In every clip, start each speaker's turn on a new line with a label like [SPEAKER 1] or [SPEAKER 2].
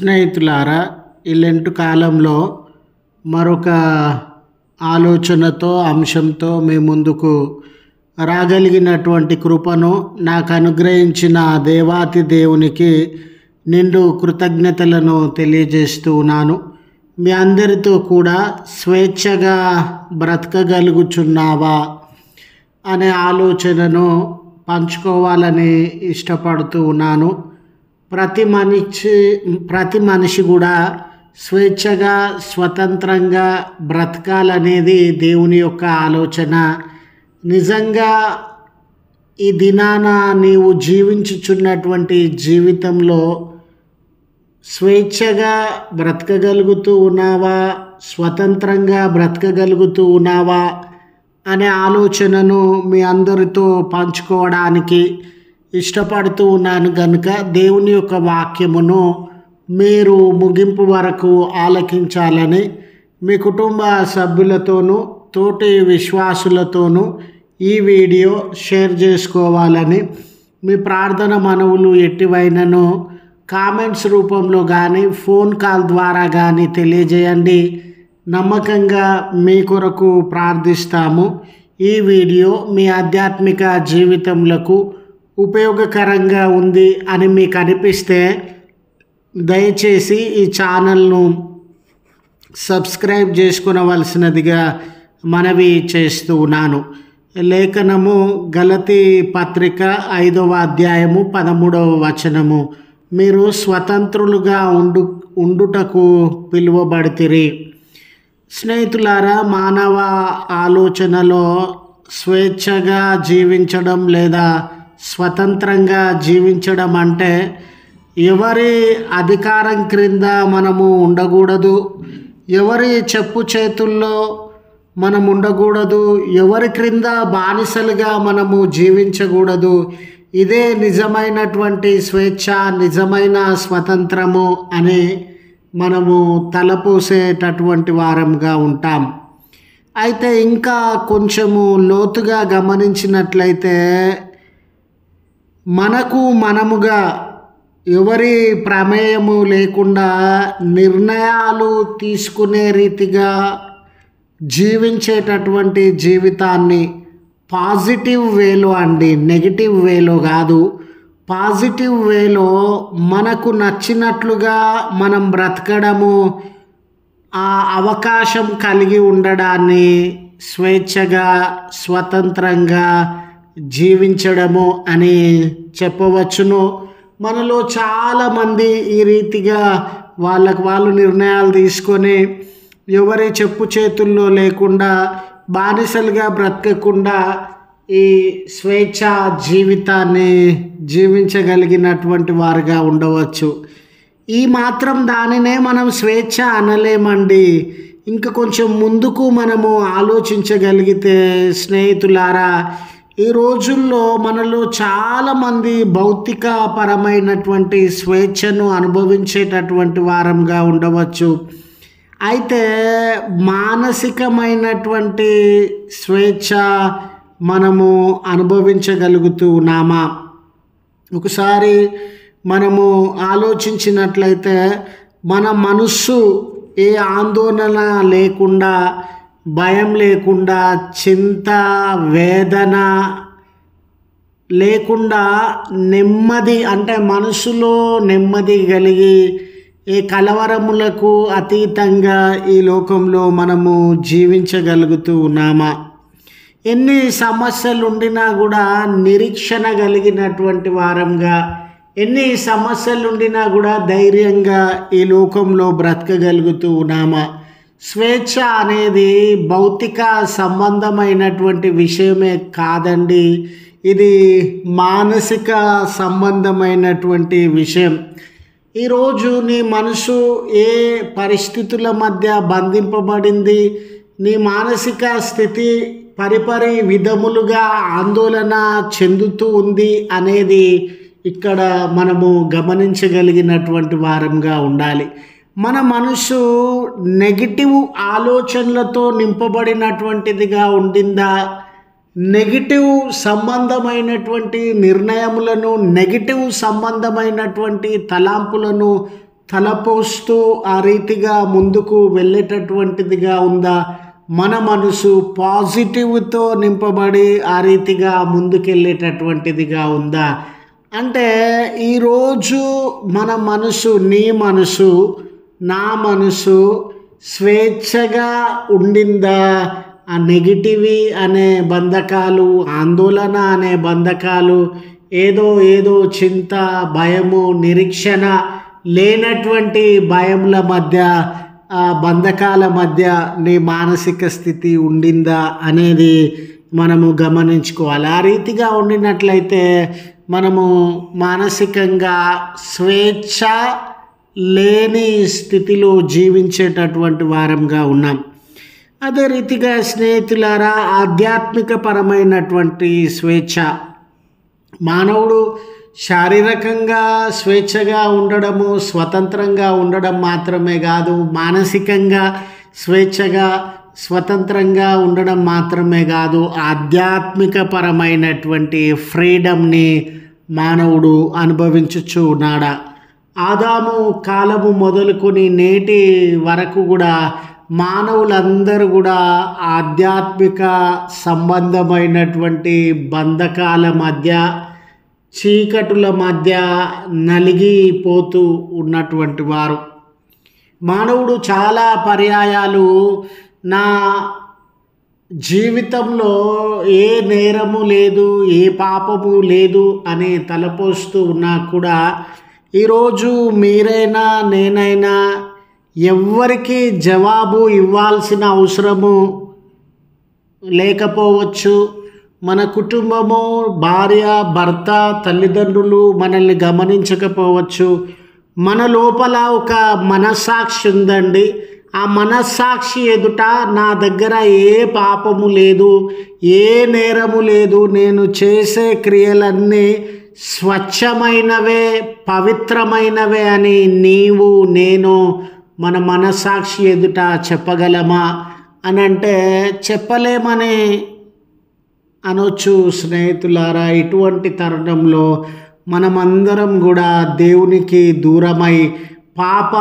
[SPEAKER 1] స్నేహితులారా, ఈ లెంట్ కాలంలో మరొక ఆలోచనతో అంశంతో మీ ముందుకు రాగలిగినటువంటి కృపను నాకు అనుగ్రహించిన దేవాతి దేవునికి నిండు కృతజ్ఞతలను తెలియజేస్తూ ఉన్నాను. మీ అందరితో కూడా స్వేచ్ఛగా బ్రతకగలుగుచున్నావా అనే ఆలోచనను పంచుకోవాలని ఇష్టపడుతూ ఉన్నాను. ప్రతి మనిషి కూడా స్వేచ్ఛగా స్వతంత్రంగా బ్రతకాలనేది దేవుని యొక్క ఆలోచన. నిజంగా ఈ దినాన నీవు జీవించుచున్నటువంటి జీవితంలో స్వేచ్ఛగా బ్రతకగలుగుతూ ఉన్నావా, స్వతంత్రంగా బ్రతకగలుగుతూ ఉన్నావా అనే ఆలోచనను మీ అందరితో పంచుకోవడానికి ఇష్టపడుతూ ఉన్నాను. కనుక దేవుని యొక్క వాక్యమును మీరు ముగింపు వరకు ఆలకించాలని మీ కుటుంబ సభ్యులతోనూ తోటి విశ్వాసులతోనూ ఈ వీడియో షేర్ చేసుకోవాలని మీ ప్రార్థన మనవులు ఎట్టివైనను కామెంట్స్ రూపంలో కానీ ఫోన్ కాల్ ద్వారా కానీ తెలియజేయండి. నమ్మకంగా మీ కొరకు ప్రార్థిస్తాము. ఈ వీడియో మీ ఆధ్యాత్మిక జీవితంలో ఉపయోగకరంగా ఉంది అని మీకు అనిపిస్తే దయచేసి ఈ ఛానల్ను సబ్స్క్రైబ్ చేసుకునవలసినదిగా మనవి చేస్తూ ఉన్నాను. లేఖనము గలతీ పత్రిక 5వ అధ్యాయము 13వ వచనము. మీరు స్వతంత్రులుగా ఉండుటకు పిలువబడితిరి. స్నేహితులారా, మానవ ఆలోచనలో స్వేచ్ఛగా జీవించడం లేదా స్వతంత్రంగా జీవించడం అంటే ఎవరి అధికారం క్రింద మనము ఉండకూడదు, ఎవరి చెప్పు చేతుల్లో మనం ఉండకూడదు, ఎవరి క్రింద బానిసలుగా మనము జీవించకూడదు. ఇదే నిజమైనటువంటి స్వేచ్ఛ, నిజమైన స్వతంత్రము అని మనము తలపోసేటటువంటి వారంగా ఉంటాం. అయితే ఇంకా కొంచెము లోతుగా గమనించినట్లయితే మనముగా ఎవరి ప్రమేయము లేకుండా నిర్ణయాలు తీసుకునే రీతిగా జీవించేటటువంటి జీవితాన్ని పాజిటివ్ వేలో అండి, నెగిటివ్ వేలో కాదు, పాజిటివ్ వేలో మనకు నచ్చినట్లుగా మనం బ్రతకడము, ఆ అవకాశం కలిగి ఉండడాన్ని స్వేచ్ఛగా స్వతంత్రంగా జీవించడము అని చెప్పవచ్చును. మనలో చాలామంది ఈ రీతిగా వాళ్ళు నిర్ణయాలు తీసుకొని ఎవరి చెప్పు చేతుల్లో లేకుండా బానిసలుగా బ్రతకకుండా ఈ స్వేచ్ఛ జీవితాన్ని జీవించగలిగినటువంటి వారుగా ఉండవచ్చు. ఈ మాత్రం దానినే మనం స్వేచ్ఛ అనలేమండి. ఇంకా కొంచెం ముందుకు మనము ఆలోచించగలిగితే స్నేహితులారా, ఈ రోజుల్లో మనలో చాలామంది భౌతిక పరమైనటువంటి స్వేచ్ఛను అనుభవించేటటువంటి వారంగా ఉండవచ్చు. అయితే మానసికమైనటువంటి స్వేచ్ఛ మనము అనుభవించగలుగుతూ ఉన్నామా? ఒకసారి మనము ఆలోచించినట్లయితే మన మనస్సు ఏ ఆందోళన లేకుండా, భయం లేకుండా, చింత వేదన లేకుండా నెమ్మది, అంటే మనసులో నెమ్మది కలిగి ఏ కలవరములకు అతీతంగా ఈ లోకంలో మనము జీవించగలుగుతూ ఉన్నామా? ఎన్ని సమస్యలు ఉండినా కూడా నిరీక్షణ కలిగినటువంటి వారంగా, ఎన్ని సమస్యలు ఉండినా కూడా ధైర్యంగా ఈ లోకంలో బ్రతకగలుగుతూ ఉన్నామా? స్వేచ్ఛ అనేది భౌతిక సంబంధమైనటువంటి విషయమే కాదండి, ఇది మానసిక సంబంధమైనటువంటి విషయం. ఈరోజు నీ మనసు ఏ పరిస్థితుల మధ్య బంధింపబడింది, నీ మానసిక స్థితి పరిపరి విధములుగా ఆందోళన చెందుతూ ఉంది అనేది ఇక్కడ మనము గమనించగలిగినటువంటి వారంగా ఉండాలి. మన మనసు నెగిటివ్ ఆలోచనలతో నింపబడినటువంటిదిగా ఉండిందా, నెగిటివ్ సంబంధమైనటువంటి నిర్ణయములను, నెగిటివ్ సంబంధమైనటువంటి తలాంపులను తలపోస్తూ ఆ రీతిగా ముందుకు వెళ్ళేటటువంటిదిగా ఉందా? మన మనసు పాజిటివ్తో నింపబడి ఆ రీతిగా ముందుకెళ్ళేటటువంటిదిగా ఉందా? అంటే ఈరోజు మన మనసు, నీ మనసు, నా మనసు స్వేచ్ఛగా ఉండిందా? ఆ నెగిటివి అనే బంధకాలు, ఆందోళన అనే బంధకాలు, ఏదో చింత, భయము, నిరీక్షణ లేనటువంటి భయముల మధ్య, ఆ బంధకాల మధ్య నీ మానసిక స్థితి ఉండిందా అనేది మనము గమనించుకోవాలి. ఆ రీతిగా ఉండినట్లయితే మనము మానసికంగా స్వేచ్ఛ లేని స్థితిలో జీవించేటటువంటి వారంగా ఉన్నాం. అదే రీతిగా స్నేహితులారా, ఆధ్యాత్మిక పరమైనటువంటి స్వేచ్ఛ, మానవుడు శారీరకంగా స్వేచ్ఛగా ఉండడము, స్వతంత్రంగా ఉండడం మాత్రమే కాదు, మానసికంగా స్వేచ్ఛగా స్వతంత్రంగా ఉండడం మాత్రమే కాదు, ఆధ్యాత్మిక పరమైనటువంటి ఫ్రీడమ్ని మానవుడు అనుభవించుచు ఉన్నాడా. ఆదాము కాలము మొదలుకొని నేటి వరకు కూడా మానవులందరూ కూడా ఆధ్యాత్మిక సంబంధమైనటువంటి బంధకాల మధ్య, చీకటుల మధ్య నలిగిపోతూ ఉన్నటువంటి వారు. మానవుడు చాలా పర్యాయాలు నా జీవితంలో ఏ నేరము లేదు, ఏ పాపము లేదు అని తలపోస్తూ ఉన్నా కూడా ఈరోజు మీరైనా నేనైనా ఎవ్వరికి జవాబు ఇవ్వాల్సిన అవసరము లేకపోవచ్చు. మన కుటుంబము, భార్య, భర్త, తల్లిదండ్రులు మనల్ని గమనించకపోవచ్చు. మన లోపల ఒక మనస్సాక్షి ఉందండి. ఆ మనస్సాక్షి ఎదుట నా దగ్గర ఏ పాపము లేదు, ఏ నేరము లేదు, నేను చేసే క్రియలన్నీ స్వచ్ఛమైనవే, పవిత్రమైనవే అని నీవు నేను మన మనస్సాక్షి ఎదుట చెప్పగలమా అని అంటే చెప్పలేమని అనొచ్చు. స్నేహితులారా, ఇటువంటి తరుణంలో మనమందరం కూడా దేవునికి దూరమై పాప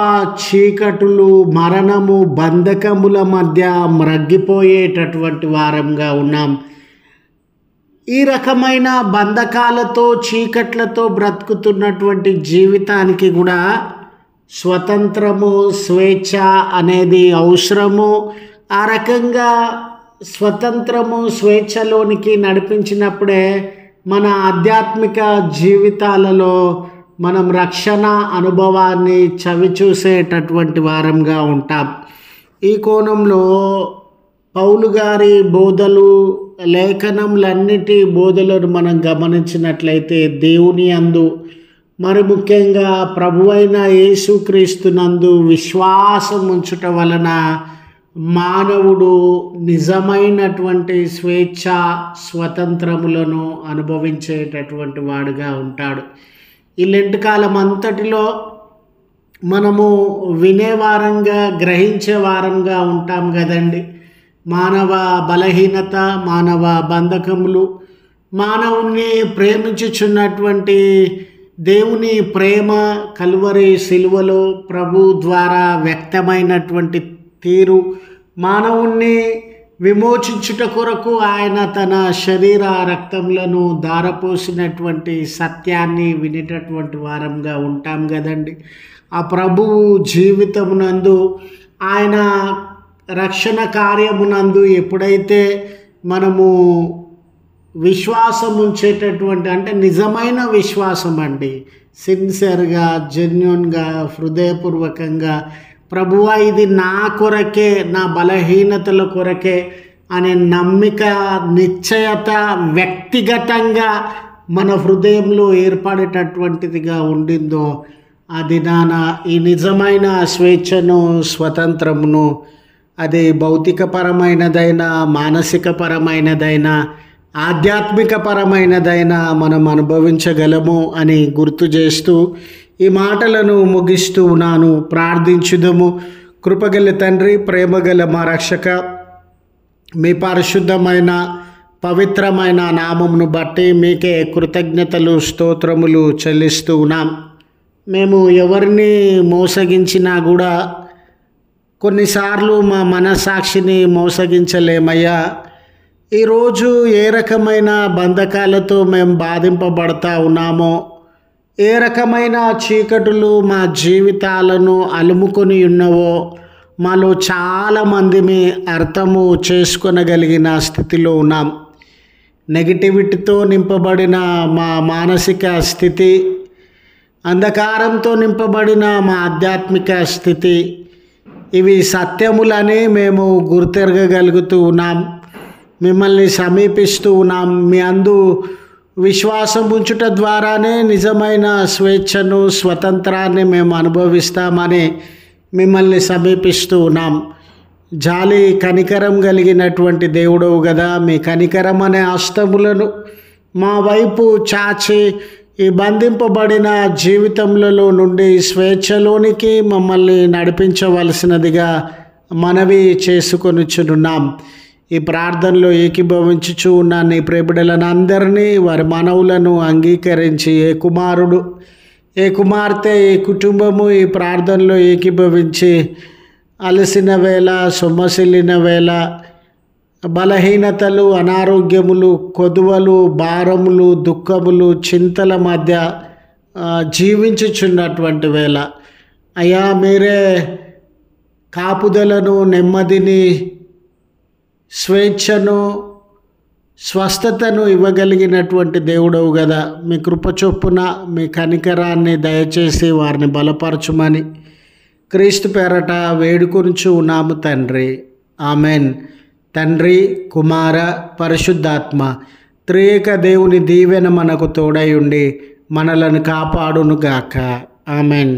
[SPEAKER 1] చీకటులు, మరణము, బంధకముల మధ్య మ్రగ్గిపోయేటటువంటి వారంగా ఉన్నాం. ఈ రకమైన బంధకాలతో, చీకట్లతో బ్రతుకుతున్నటువంటి జీవితానికి కూడా స్వతంత్రము, స్వేచ్ఛ అనేది అవసరము. ఆ రకంగా స్వతంత్రము, స్వేచ్ఛలోనికి నడిపించినప్పుడే మన ఆధ్యాత్మిక జీవితాలలో మనం రక్షణ అనుభవాన్ని చవిచూసేటటువంటి వారంగా ఉంటాం. ఈ కోణంలో పౌలు గారి బోధలు, లేఖనములన్నిటి బోధలను మనం గమనించినట్లయితే దేవుని యందు, మరి ముఖ్యంగా ప్రభువైన యేసుక్రీస్తునందు విశ్వాసం ఉంచుట వలన మానవుడు నిజమైనటువంటి స్వేచ్ఛ, స్వతంత్రములను అనుభవించేటటువంటి వాడుగా ఉంటాడు. ఈ లెంట్ కాలం అంతటిలో మనము వినేవారంగా, గ్రహించే వారంగా ఉంటాం కదండి. మానవ బలహీనత, మానవ బంధకములు, మానవుణ్ణి ప్రేమించుచున్నటువంటి దేవుని ప్రేమ కల్వరి సిలువలో ప్రభు ద్వారా వ్యక్తమైనటువంటి తీరు, మానవుణ్ణి విమోచించుట కొరకు ఆయన తన శరీర రక్తములను ధారపోసినటువంటి సత్యాన్ని వినేటటువంటి వారంగా ఉంటాం కదండి. ఆ ప్రభువు జీవితమునందు, ఆయన రక్షణ కార్యమునందు ఎప్పుడైతే మనము విశ్వాసం ఉంచేటటువంటి, అంటే నిజమైన విశ్వాసం అండి, సిన్సియర్గా, జెన్యూన్గా, హృదయపూర్వకంగా ప్రభువా ఇది నా కొరకే, నా బలహీనతల కొరకే అనే నమ్మిక, నిశ్చయత వ్యక్తిగతంగా మన హృదయంలో ఏర్పడేటటువంటిదిగా ఉండిందో ఆ దినాన ఈ నిజమైన స్వేచ్ఛను, స్వతంత్రమును, అది భౌతికపరమైనదైనా, మానసికపరమైనదైనా, ఆధ్యాత్మికపరమైనదైనా మనం అనుభవించగలము అని గుర్తు చేస్తూ ఈ మాటలను ముగిస్తూ ఉన్నాను. ప్రార్థించుదము. కృపగల తండ్రి, ప్రేమగల మా రక్షక, మీ పరిశుద్ధమైన పవిత్రమైన నామమును బట్టి మీకే కృతజ్ఞతలు, స్తోత్రములు చెల్లిస్తూ ఉన్నాం. మేము ఎవరిని మోసగించినా కూడా కొన్నిసార్లు మా మనస్సాక్షిని మోసగించలేమయ్యా. ఈరోజు ఏ రకమైన బంధకాలతో మేము బాధింపబడతా ఉన్నామో, ఏ రకమైన చీకటులు మా జీవితాలను అలుముకొని ఉన్నవో మాలో చాలామంది అర్థము చేసుకొనగలిగిన స్థితిలో ఉన్నాం. నెగిటివిటీతో నింపబడిన మా మానసిక స్థితి, అంధకారంతో నింపబడిన మా ఆధ్యాత్మిక స్థితి, ఇవి సత్యములని మేము గుర్తెరగగలుగుతూ ఉన్నాం. మిమ్మల్ని సమీపిస్తూ ఉన్నాం. మీ అందు విశ్వాసం ఉంచుట ద్వారానే నిజమైన స్వేచ్ఛను, స్వతంత్రాన్ని మేము అనుభవిస్తామని మిమ్మల్ని సమీపిస్తూ ఉన్నాం. జాలి కనికరం కలిగినటువంటి దేవుడవు కదా, మీ కనికరం అనే హస్తములను మా వైపు చాచి ఈ బంధింపబడిన జీవితములలో నుండి స్వేచ్ఛలోనికి మమ్మల్ని నడిపించవలసినదిగా మనవి చేసుకొనుచున్నాం. ఈ ప్రార్థనలో ఏకీభవించుచు ఉన్న నీ ప్రియబిడ్డలను అందరినీ, వారి మనవులను అంగీకరించి ఏ కుమారుడు, ఏ కుమార్తె, ఏ కుటుంబము ఈ ప్రార్థనలో ఏకీభవించి అలసిన వేళ, సొమ్మసిల్లిన వేళ, బలహీనతలు, అనారోగ్యములు, కొదువలు, భారములు, దుఃఖములు, చింతల మధ్య జీవించుచున్నటువంటి వేళ అయ్యా, మీరే కాపుదలను, నెమ్మదిని, స్వేచ్ఛను, స్వస్థతను ఇవ్వగలిగినటువంటి దేవుడవు కదా. మీ కృప చొప్పున మీ కనికరాన్ని దయచేసి వారిని బలపరచుమని క్రీస్తు పేరట వేడుకొనుచు ఉన్నాము తండ్రి. ఆమెన్. తండ్రి, కుమార, పరిశుద్ధాత్మ త్రియేక దేవుని దీవెన మనకు తోడై ఉండి మనలను కాపాడునుగాక. ఆమెన్.